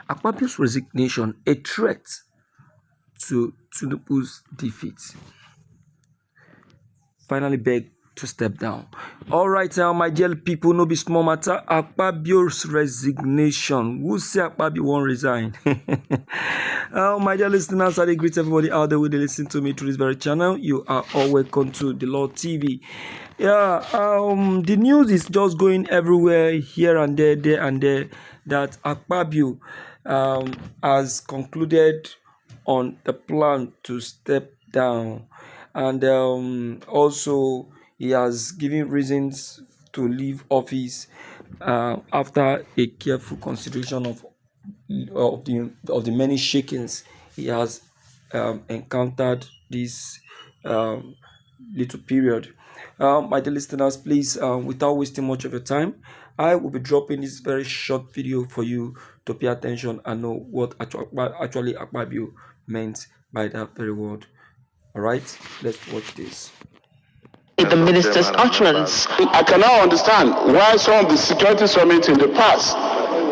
Akpabio's resignation, a threat to Tinubus' defeat. Finally begged to step down. All right, now, my dear people, no be small matter. Akpabio's resignation. Who say Akpabio won't resign? My dear listeners, I greet everybody out there who they listen to me through this very channel. You are all welcome to the Lord TV. Yeah, the news is just going everywhere, here and there, that Akpabio has concluded on the plan to step down, and also he has given reasons to leave office after a careful consideration of the many shakings he has encountered this um, little period. My dear listeners, please, without wasting much of your time, I will be dropping this very short video for you to pay attention and know what actually Akpabio meant by that very word. All right, let's watch this. The minister's utterance. I cannot understand why some of the security summits in the past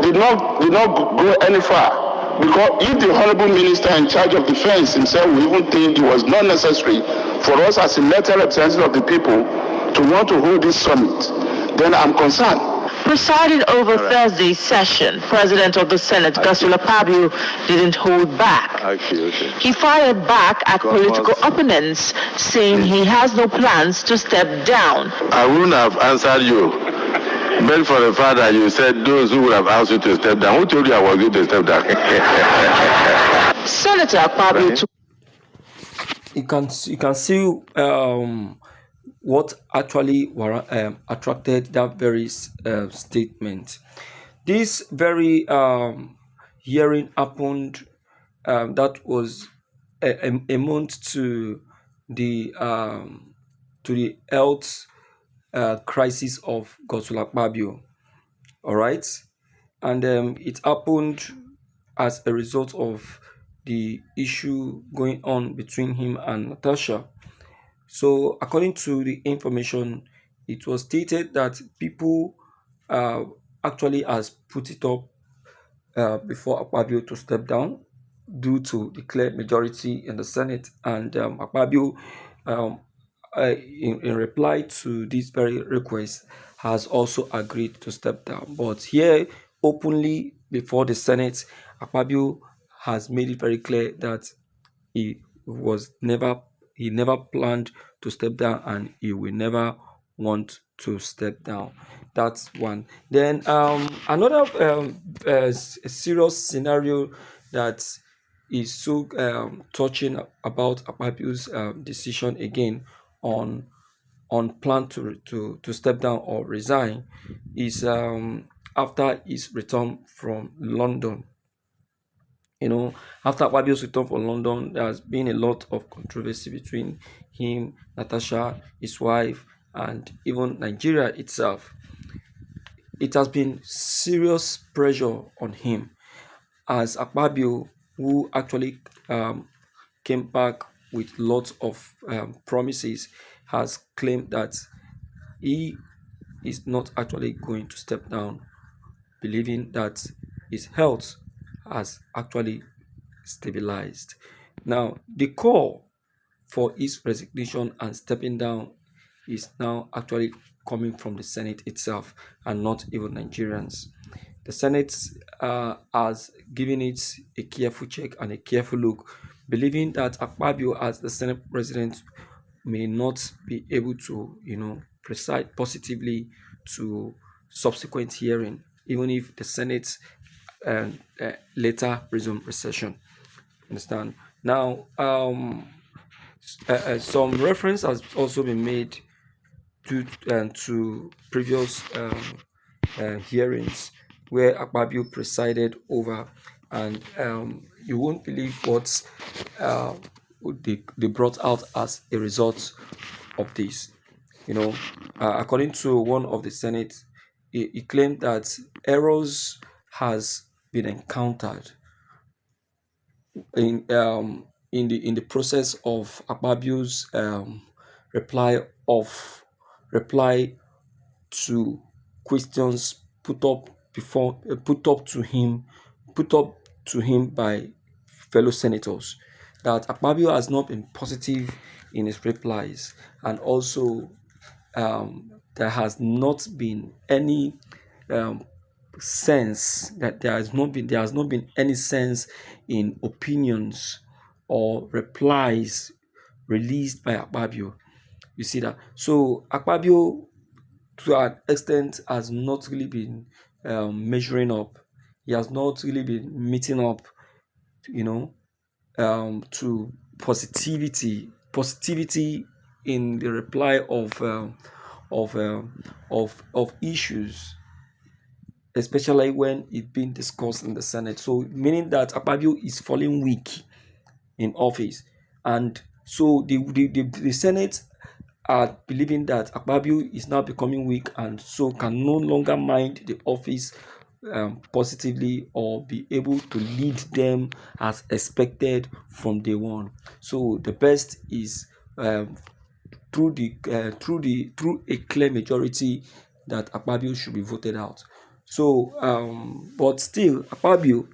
did not go any far. Because if the honorable minister in charge of defense himself would even think it was not necessary for us as elected representatives of the people to want to hold this summit, then I'm concerned. Presiding over Thursday's session, President of the Senate, Akpabio, didn't hold back. He fired back at political opponents, saying he has no plans to step down. I wouldn't have answered you, but for the fact that you said those who would have asked you to step down. Who told you I was going to step down? Senator Akpabio took. You can see what actually attracted that very statement. This very hearing happened that was a month to the health crisis of Godswill Akpabio. All right, and it happened as a result of the issue going on between him and Natasha. So, according to the information, it was stated that people actually has put it up before Akpabio to step down due to the clear majority in the Senate, and Akpabio, in reply to this very request, has also agreed to step down. But here, openly before the Senate, Akpabio has made it very clear that he never planned to step down, and he will never want to step down. That's one. Then another serious scenario that is so touching about Akpabio's decision again on plan to step down or resign is after his return from London. After Akpabio's return from London, there has been a lot of controversy between him, Natasha, his wife, and even Nigeria itself. It has been serious pressure on him, as Akpabio, who actually came back with lots of promises, has claimed that he is not actually going to step down, believing that his health has actually stabilized. Now, the call for his resignation and stepping down is now actually coming from the Senate itself and not even Nigerians. The Senate has given it a careful check and a careful look, believing that Akpabio, as the Senate president, may not be able to, preside positively to subsequent hearing, even if the Senate later resume recession. Understand? Now, some reference has also been made to previous hearings where Akpabio presided over, and you won't believe what they brought out as a result of this. According to one of the Senate, he claimed that errors has been encountered in the process of Akpabio's reply to questions put up to him put up to him by fellow senators, that Akpabio has not been positive in his replies, and also there has not been any sense, that there has not been any sense in opinions or replies released by Akpabio. You see that? So Akpabio, to an extent, has not really been measuring up. He has not really been meeting up, to positivity in the reply of issues, especially when it's being discussed in the Senate. So meaning that Akpabio is falling weak in office, and so the Senate are believing that Akpabio is now becoming weak, and so can no longer mind the office positively, or be able to lead them as expected from day one. So the best is through a clear majority that Akpabio should be voted out. So but still Akpabio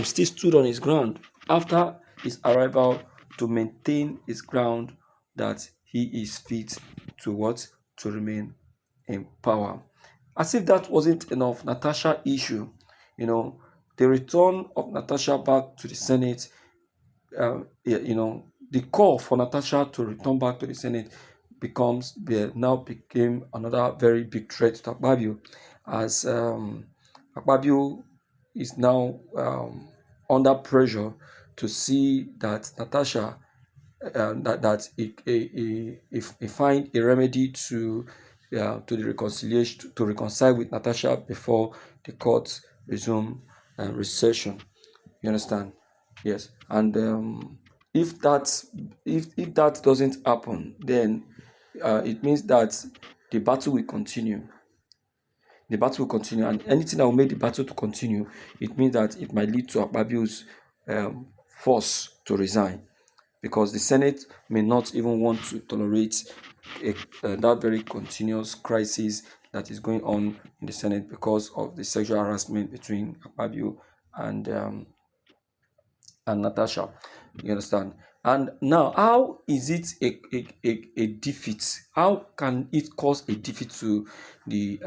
still stood on his ground after his arrival, to maintain his ground that he is fit to remain in power. As if that wasn't enough, Natasha issue, the return of Natasha back to the Senate, the call for Natasha to return back to the Senate now became another very big threat to Akpabio, as Akpabio is now under pressure to see that Natasha that he find a remedy to the reconciliation, to reconcile with Natasha before the court resume recession. You understand? Yes. And if that doesn't happen, then it means that the battle will continue. The battle will continue, and anything that will make the battle to continue, it means that it might lead to Akpabio's force to resign, because the Senate may not even want to tolerate that very continuous crisis that is going on in the Senate because of the sexual harassment between Akpabio and Natasha. You understand? And now, how is it a defeat? How can it cause a defeat to the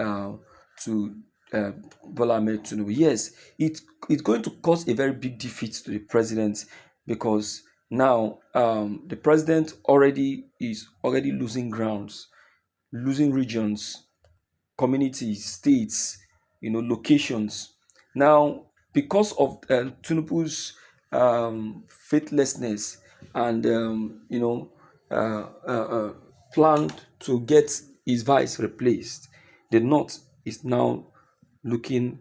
Bola Ahmed Tinubu? Yes, it's going to cause a very big defeat to the president, because now the president is already losing grounds, losing regions, communities, states, locations. Now, because of Tinubu's faithlessness and plan to get his vice replaced, the North is now looking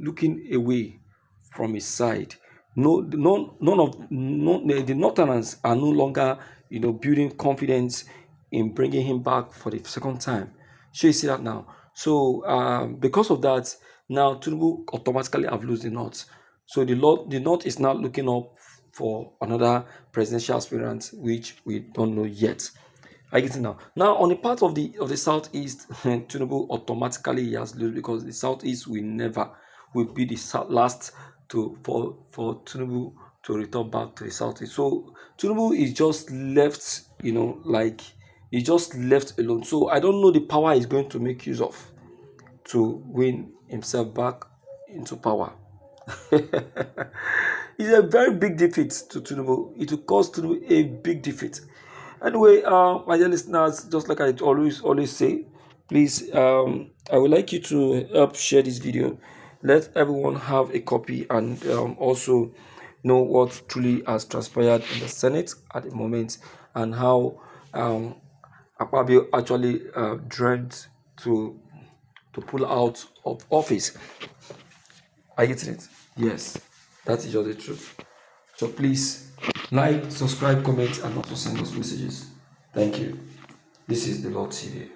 looking away from his side. The Northerners are no longer building confidence in bringing him back for the second time. So you see that now. So because of that, now Tinubu automatically have lost the North. So the North is now looking up for another presidential aspirant, which we don't know yet. I get it now. Now, on the part of the Southeast, Tinubu automatically has lost, because the Southeast will be the last for Tinubu to return back to the Southeast. So Tinubu is just left, he's just left alone. So I don't know the power he's going to make use of to win himself back into power. It's a very big defeat to Tinubu. It will cause Tinubu a big defeat. Anyway, my dear listeners, just like I always say, please, I would like you to help share this video. Let everyone have a copy, and also know what truly has transpired in the Senate at the moment, and how Akpabio actually dreamt to pull out of office. I get it. Yes, that is just the truth. So please like, subscribe, comment, and also send us messages. Thank you. This is the Lord TV.